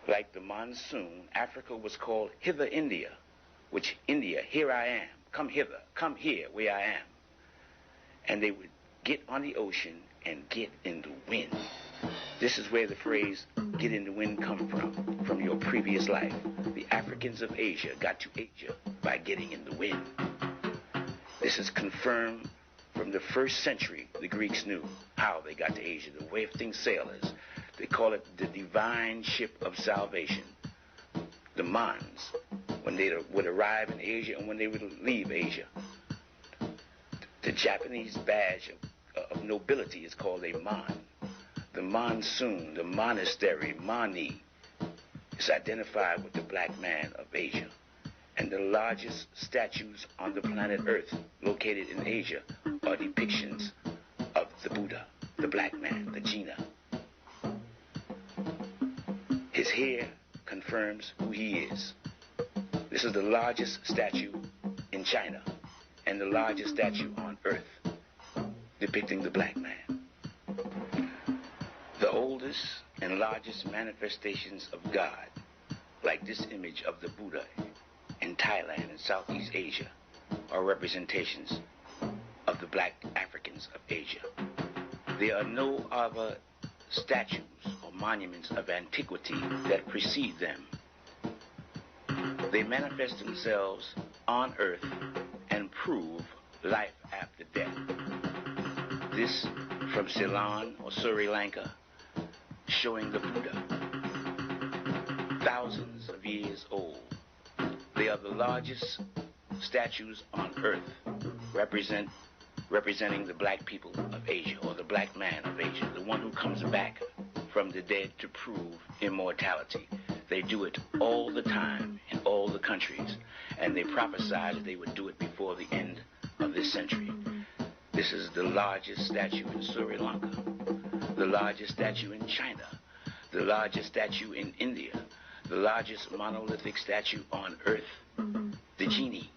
like the monsoon, Africa was called Hither India, which India, here I am, come hither, come here where I am. And they would get on the ocean and get in the wind. This is where the phrase get in the wind come from your previous life. The Africans of Asia got to Asia by getting in the wind. This is confirmed from the 1st century. The Greeks knew how they got to Asia, the wafting sailors. They call it the divine ship of salvation. The Mons, when they would arrive in Asia and when they would leave Asia. The Japanese badge of nobility is called a Mon. The monsoon, the monastery, Mani, is identified with the black man of Asia. And the largest statues on the planet Earth located in Asia are depictions of the Buddha, the black man, the Jinnah. His hair confirms who he is. This is the largest statue in China and the largest statue on Earth depicting the black man. The oldest and largest manifestations of God, like this image of the Buddha in Thailand and Southeast Asia, are representations of the black Africans of Asia. There are no other statues or monuments of antiquity that precede them. They manifest themselves on earth and prove life after death. This from Ceylon or Sri Lanka, showing the Buddha, thousands of years old. They are the largest statues on earth representing the black people of Asia, or the black man of Asia, the one who comes back from the dead to prove immortality. They do it all the time in all the countries, and they prophesied that they would do it before the end of this century. This is the largest statue in Sri Lanka, the largest statue in China, the largest statue in India, the largest monolithic statue on earth, the genie,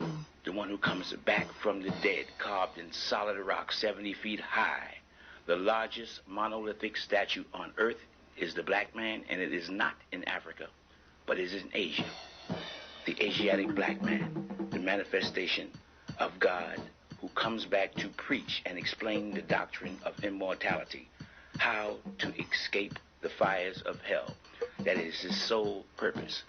the one who comes back from the dead, carved in solid rock 70 feet high. The largest monolithic statue on earth is the black man, and it is not in Africa, but it is in Asia. The Asiatic black man, the manifestation of God, who comes back to preach and explain the doctrine of immortality, how to escape the fires of hell. That is his sole purpose.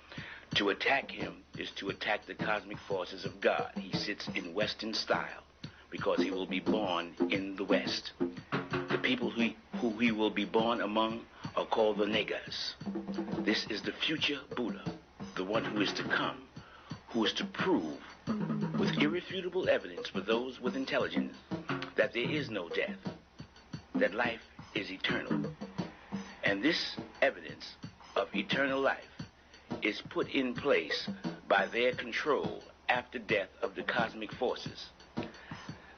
To attack him is to attack the cosmic forces of God. He sits in Western style because he will be born in the West. The people who he will be born among are called the Negas. This is the future Buddha, the one who is to come, who is to prove with irrefutable evidence for those with intelligence that there is no death, that life is eternal. And this evidence of eternal life is put in place by their control after death of the cosmic forces.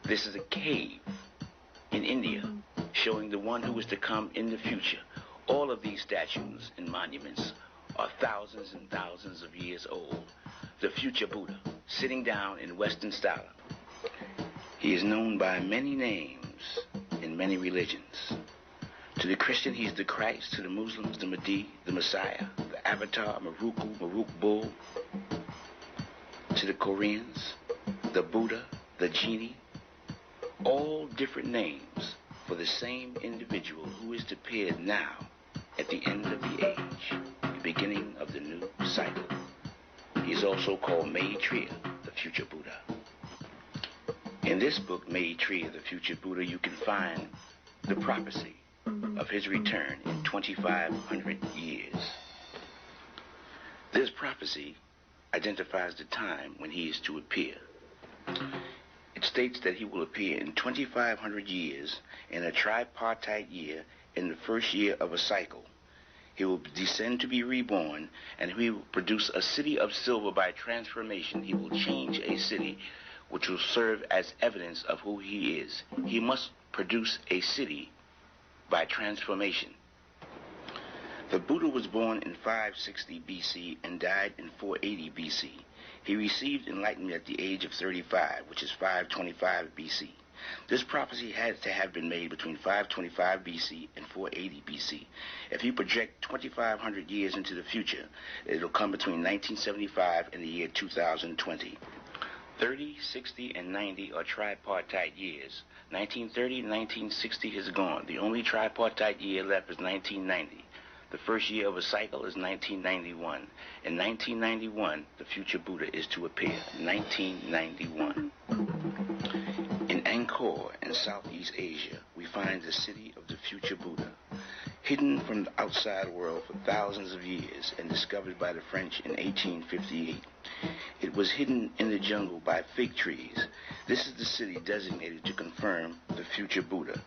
This is a cave in India showing the one who is to come in the future. All of these statues and monuments are thousands and thousands of years old. The future Buddha, sitting down in Western style. He is known by many names in many religions. To the Christian, he's the Christ. To the Muslims, the Mahdi, the Messiah, the Avatar, Maruku, Maruk Bull. To the Koreans, the Buddha, the Genie. All different names for the same individual who is to appear now at the end of the age, the beginning of the new cycle. He is also called Maitreya, the future Buddha. In this book, Maitreya, the future Buddha, you can find the prophecy of his return in 2,500 years. This prophecy identifies the time when he is to appear. It states that he will appear in 2,500 years in a tripartite year in the first year of a cycle. He will descend to be reborn, and he will produce a city of silver by transformation. He will change a city which will serve as evidence of who he is. He must produce a city by transformation. The Buddha was born in 560 BC and died in 480 BC. He received enlightenment at the age of 35, which is 525 BC. This prophecy had to have been made between 525 BC and 480 BC. If you project 2,500 years into the future, it'll come between 1975 and the year 2020. 30, 60, and 90 are tripartite years. 1930 and 1960 is gone. The only tripartite year left is 1990. The first year of a cycle is 1991. In 1991, the future Buddha is to appear. 1991. In Angkor in Southeast Asia, we find the city of the future Buddha, hidden from the outside world for thousands of years and discovered by the French in 1858. It was hidden in the jungle by fig trees. This is the city designated to confirm the future Buddha.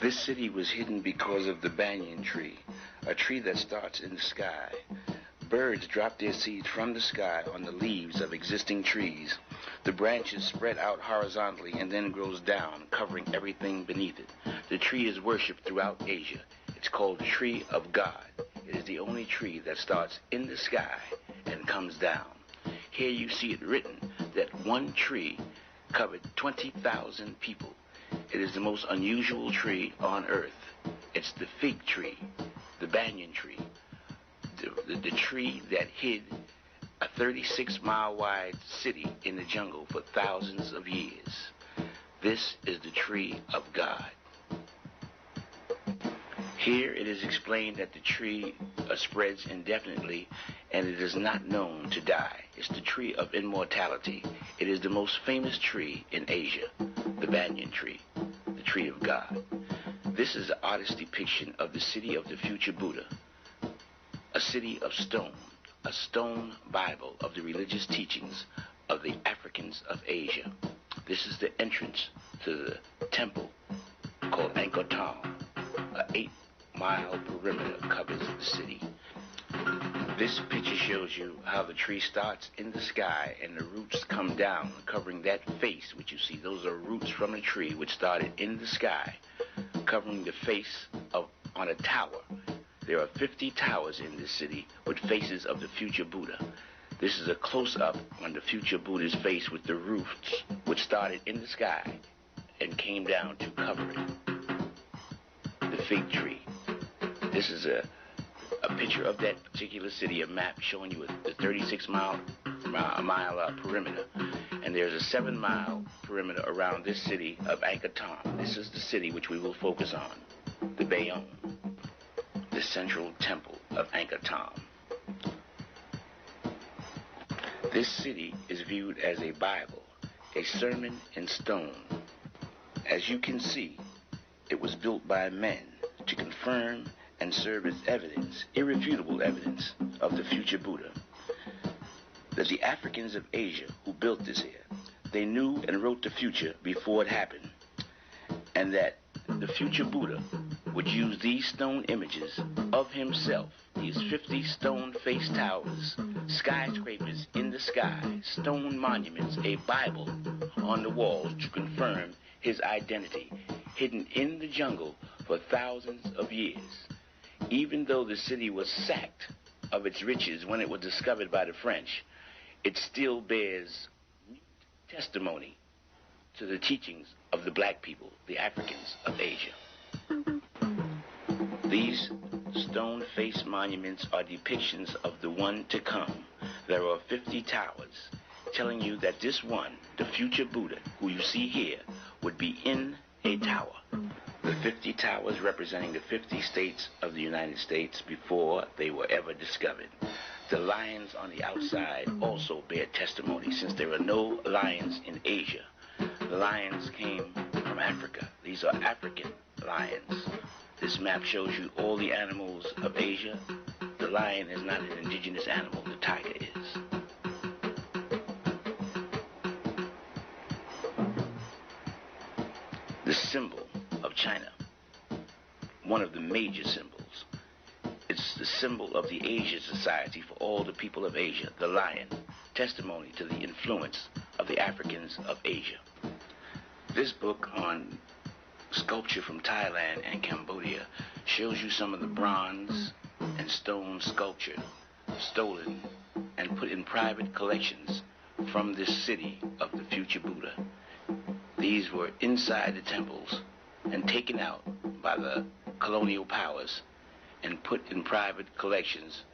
This city was hidden because of the banyan tree, a tree that starts in the sky. Birds drop their seeds from the sky on the leaves of existing trees. The branches spread out horizontally and then grows down, covering everything beneath it. The tree is worshipped throughout Asia. It's called the tree of God. It is the only tree that starts in the sky and comes down. Here you see it written that one tree covered 20,000 people. It is the most unusual tree on earth. It's the fig tree, the banyan tree, the tree that hid a 36-mile wide city in the jungle for thousands of years. This is the tree of God. Here it is explained that the tree spreads indefinitely and it is not known to die. It's the tree of immortality. It is the most famous tree in Asia, the banyan tree, the tree of God. This is an artist's depiction of the city of the future Buddha, a city of stone, a stone Bible of the religious teachings of the Africans of Asia. This is the entrance to the temple called Angkor Thom. An 8-mile perimeter covers the city. This picture shows you how the tree starts in the sky and the roots come down, covering that face which you see. Those are roots from a tree which started in the sky, covering the face on a tower. There are 50 towers in this city with faces of the future Buddha. This is a close-up on the future Buddha's face with the roots which started in the sky and came down to cover it. The fig tree. This is a picture of that particular city, a map showing you the 36-mile perimeter. And there's a 7-mile perimeter around this city of Angkor Thom. This is the city which we will focus on, the Bayonne, the central temple of Angkor Thom. This city is viewed as a Bible, a sermon in stone. As you can see, it was built by men to confirm and serve as evidence, irrefutable evidence, of the future Buddha. That the Africans of Asia who built this here, they knew and wrote the future before it happened, and that the future Buddha would use these stone images of himself, these 50 stone-faced towers, skyscrapers in the sky, stone monuments, a Bible on the walls to confirm his identity, hidden in the jungle for thousands of years. Even though the city was sacked of its riches when it was discovered by the French, it still bears testimony to the teachings of the black people, the Africans of Asia. These stone-faced monuments are depictions of the one to come. There are 50 towers telling you that this one, the future Buddha, who you see here, would be in a tower. The 50 towers representing the 50 states of the United States before they were ever discovered. The lions on the outside also bear testimony, since there are no lions in Asia. The lions came from Africa. These are African lions. This map shows you all the animals of Asia. The lion is not an indigenous animal. The tiger is. The symbol of China, one of the major symbols. It's the symbol of the Asia Society for all the people of Asia, the lion, testimony to the influence of the Africans of Asia. This book on sculpture from Thailand and Cambodia shows you some of the bronze and stone sculpture stolen and put in private collections from this city of the future Buddha. These were inside the temples and taken out by the colonial powers and put in private collections